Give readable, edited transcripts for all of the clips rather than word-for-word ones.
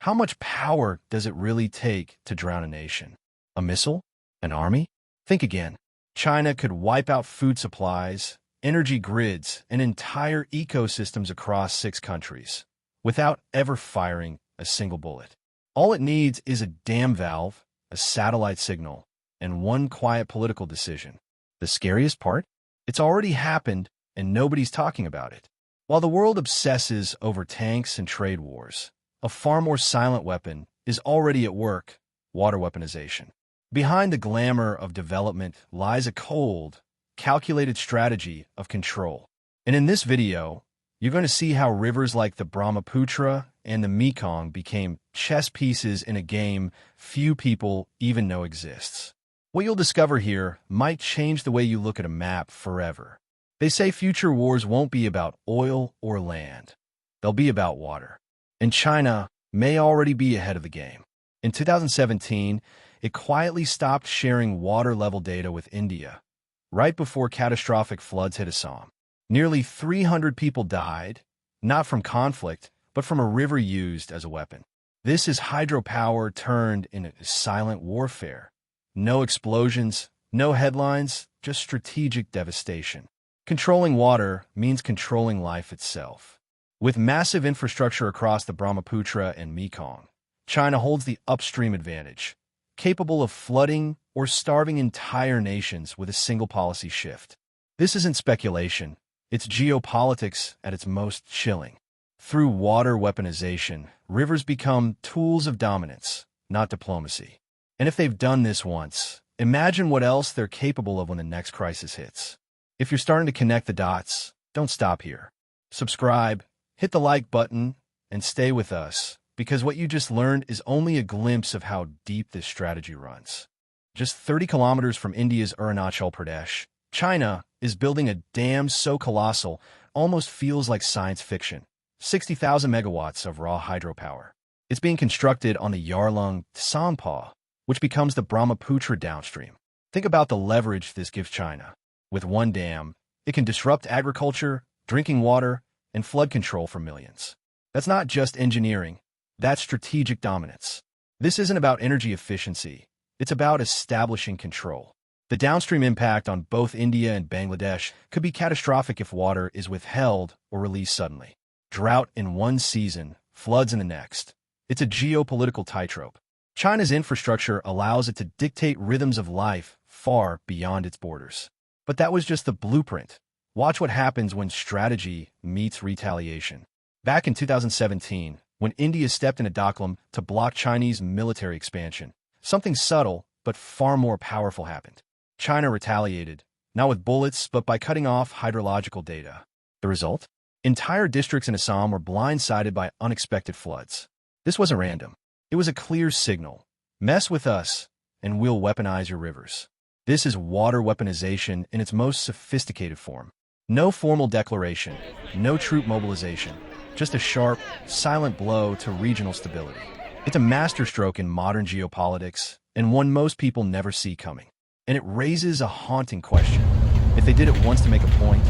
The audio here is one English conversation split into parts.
How much power does it really take to drown a nation? A missile? An army? Think again. China could wipe out food supplies, energy grids, and entire ecosystems across 6 countries without ever firing a single bullet. All it needs is a dam valve, a satellite signal, and one quiet political decision. The scariest part? It's already happened, and nobody's talking about it. While the world obsesses over tanks and trade wars, a far more silent weapon is already at work: water weaponization. Behind the glamour of development lies a cold, calculated strategy of control. And in this video, you're going to see how rivers like the Brahmaputra and the Mekong became chess pieces in a game few people even know exists. What you'll discover here might change the way you look at a map forever. They say future wars won't be about oil or land. They'll be about water. And China may already be ahead of the game. In 2017, it quietly stopped sharing water-level data with India, right before catastrophic floods hit Assam. Nearly 300 people died, not from conflict, but from a river used as a weapon. This is hydropower turned into silent warfare. No explosions, no headlines, just strategic devastation. Controlling water means controlling life itself. With massive infrastructure across the Brahmaputra and Mekong, China holds the upstream advantage, capable of flooding or starving entire nations with a single policy shift. This isn't speculation. It's geopolitics at its most chilling. Through water weaponization, rivers become tools of dominance, not diplomacy. And if they've done this once, imagine what else they're capable of when the next crisis hits. If you're starting to connect the dots, don't stop here. Subscribe, hit the like button, and stay with us, because what you just learned is only a glimpse of how deep this strategy runs. Just 30 kilometers from India's Arunachal Pradesh, China is building a dam so colossal, almost feels like science fiction. 60,000 megawatts of raw hydropower. It's being constructed on the Yarlung Sampa, which becomes the Brahmaputra downstream. Think about the leverage this gives China. With one dam, it can disrupt agriculture, drinking water, and flood control for millions. That's not just engineering. That's strategic dominance. This isn't about energy efficiency. It's about establishing control. The downstream impact on both India and Bangladesh could be catastrophic if water is withheld or released suddenly. Drought in one season, floods in the next. It's a geopolitical tightrope. China's infrastructure allows it to dictate rhythms of life far beyond its borders. But that was just the blueprint. Watch what happens when strategy meets retaliation. Back in 2017, when India stepped into Doklam to block Chinese military expansion, something subtle but far more powerful happened. China retaliated, not with bullets, but by cutting off hydrological data. The result? Entire districts in Assam were blindsided by unexpected floods. This wasn't random. It was a clear signal. Mess with us, and we'll weaponize your rivers. This is water weaponization in its most sophisticated form. No formal declaration, no troop mobilization, just a sharp, silent blow to regional stability. It's a masterstroke in modern geopolitics, and one most people never see coming. And it raises a haunting question. If they did it once to make a point,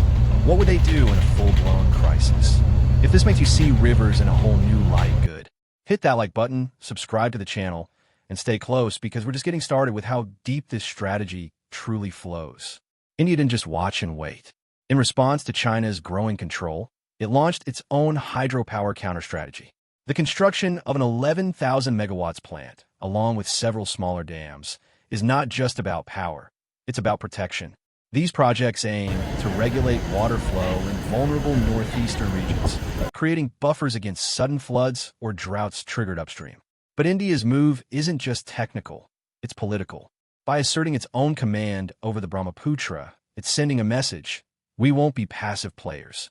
what would they do in a full-blown crisis? If this makes you see rivers in a whole new light, good. Hit that like button, subscribe to the channel, and stay close because we're just getting started with how deep this strategy truly flows. India didn't just watch and wait. In response to China's growing control, it launched its own hydropower counter-strategy. The construction of an 11,000 megawatts plant, along with several smaller dams, is not just about power. It's about protection. These projects aim to regulate water flow in vulnerable northeastern regions, creating buffers against sudden floods or droughts triggered upstream. But India's move isn't just technical, it's political. By asserting its own command over the Brahmaputra, it's sending a message: we won't be passive players.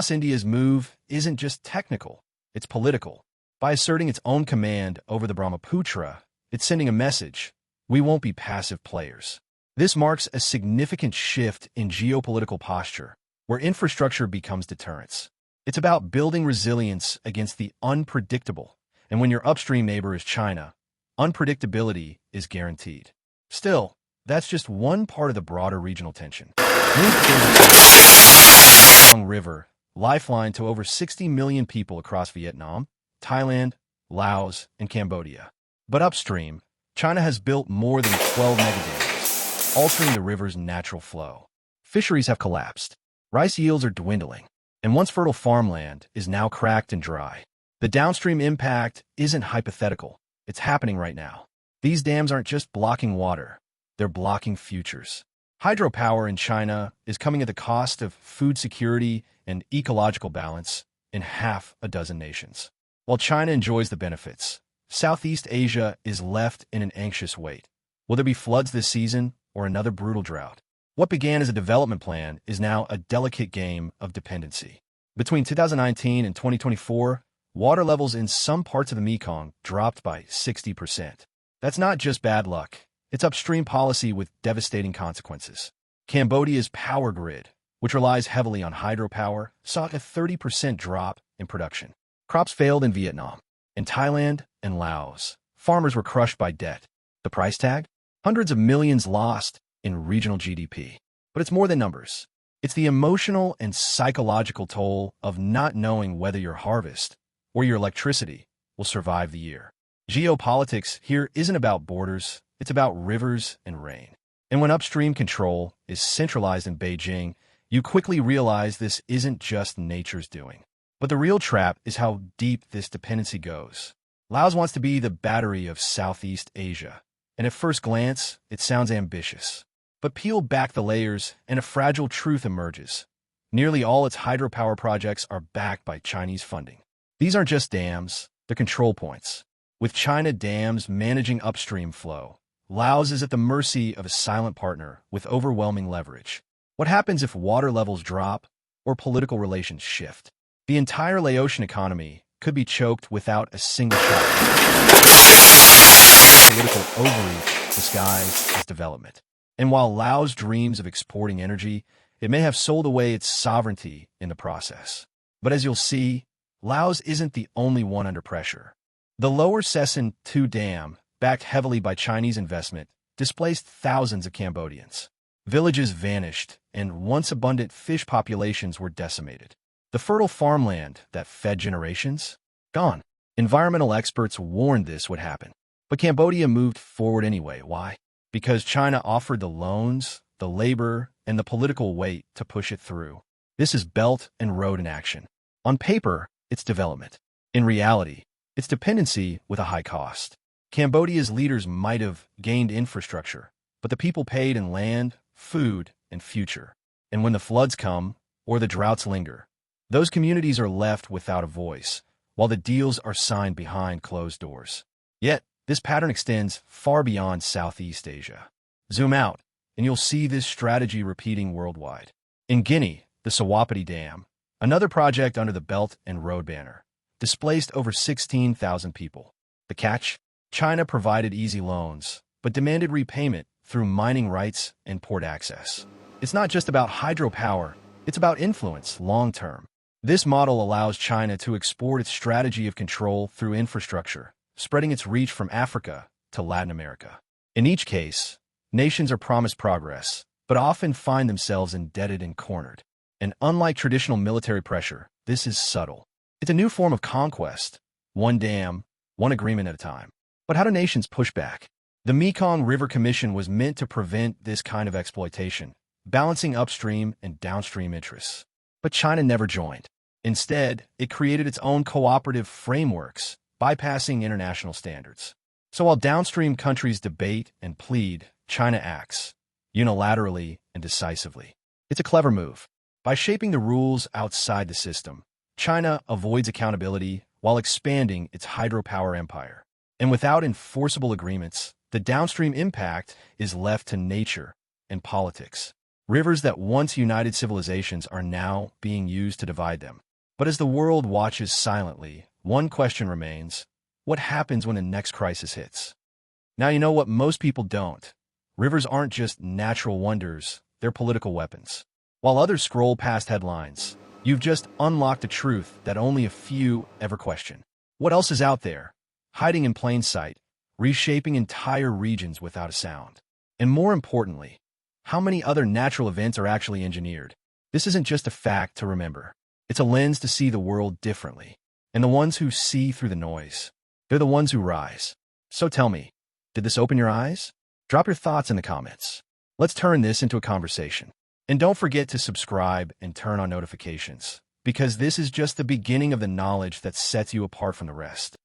India's move isn't just technical, it's political. By asserting its own command over the Brahmaputra, it's sending a message: we won't be passive players. This marks a significant shift in geopolitical posture, where infrastructure becomes deterrence. It's about building resilience against the unpredictable, and when your upstream neighbor is China, unpredictability is guaranteed. Still, that's just one part of the broader regional tension. Mekong River, lifeline to over 60 million people across Vietnam, Thailand, Laos, and Cambodia. But upstream, China has built more than 12 megadams, altering the river's natural flow. Fisheries have collapsed. Rice yields are dwindling, and once fertile farmland is now cracked and dry. The downstream impact isn't hypothetical. It's happening right now. These dams aren't just blocking water. They're blocking futures. Hydropower in China is coming at the cost of food security and ecological balance in half a dozen nations. While China enjoys the benefits, Southeast Asia is left in an anxious wait. Will there be floods this season or another brutal drought? What began as a development plan is now a delicate game of dependency. Between 2019 and 2024, water levels in some parts of the Mekong dropped by 60%. That's not just bad luck. It's upstream policy with devastating consequences. Cambodia's power grid, which relies heavily on hydropower, saw a 30% drop in production. Crops failed in Vietnam. In Thailand and Laos, farmers were crushed by debt. The price tag? Hundreds of millions lost in regional GDP. But it's more than numbers. It's the emotional and psychological toll of not knowing whether your harvest or your electricity will survive the year. Geopolitics here isn't about borders, it's about rivers and rain. And when upstream control is centralized in Beijing, you quickly realize this isn't just nature's doing. But the real trap is how deep this dependency goes. Laos wants to be the battery of Southeast Asia, and at first glance, it sounds ambitious. But peel back the layers, and a fragile truth emerges. Nearly all its hydropower projects are backed by Chinese funding. These aren't just dams, they're control points. With China dams managing upstream flow, Laos is at the mercy of a silent partner with overwhelming leverage. What happens if water levels drop or political relations shift? The entire Laotian economy could be choked without a single shot. Political overreach disguised as development. And while Laos dreams of exporting energy, it may have sold away its sovereignty in the process. But as you'll see, Laos isn't the only one under pressure. The Lower Sesson II Dam, backed heavily by Chinese investment, displaced thousands of Cambodians. Villages vanished, and once abundant fish populations were decimated. The fertile farmland that fed generations? Gone. Environmental experts warned this would happen. But Cambodia moved forward anyway. Why? Because China offered the loans, the labor, and the political weight to push it through. This is Belt and Road in action. On paper, it's development. In reality, it's dependency with a high cost. Cambodia's leaders might have gained infrastructure, but the people paid in land, food, and future. And when the floods come, or the droughts linger, those communities are left without a voice, while the deals are signed behind closed doors. Yet, this pattern extends far beyond Southeast Asia. Zoom out, and you'll see this strategy repeating worldwide. In Guinea, the Sawapati Dam, another project under the Belt and Road banner, displaced over 16,000 people. The catch? China provided easy loans, but demanded repayment through mining rights and port access. It's not just about hydropower, it's about influence long-term. This model allows China to export its strategy of control through infrastructure, spreading its reach from Africa to Latin America. In each case, nations are promised progress, but often find themselves indebted and cornered. And unlike traditional military pressure, this is subtle. It's a new form of conquest, one dam, one agreement at a time. But how do nations push back? The Mekong River Commission was meant to prevent this kind of exploitation, balancing upstream and downstream interests. But China never joined. Instead, it created its own cooperative frameworks, bypassing international standards. So while downstream countries debate and plead, China acts, unilaterally and decisively. It's a clever move. By shaping the rules outside the system, China avoids accountability while expanding its hydropower empire. And without enforceable agreements, the downstream impact is left to nature and politics. Rivers that once united civilizations are now being used to divide them. But as the world watches silently, one question remains: what happens when the next crisis hits? Now you know what most people don't. Rivers aren't just natural wonders, they're political weapons. While others scroll past headlines, you've just unlocked a truth that only a few ever question. What else is out there, hiding in plain sight, reshaping entire regions without a sound? And more importantly, how many other natural events are actually engineered? This isn't just a fact to remember. It's a lens to see the world differently. And the ones who see through the noise, They're the ones who rise. So tell me, did this open your eyes? Drop your thoughts in the comments. Let's turn this into a conversation. And don't forget to subscribe and turn on notifications, because this is just the beginning of the knowledge that sets you apart from the rest.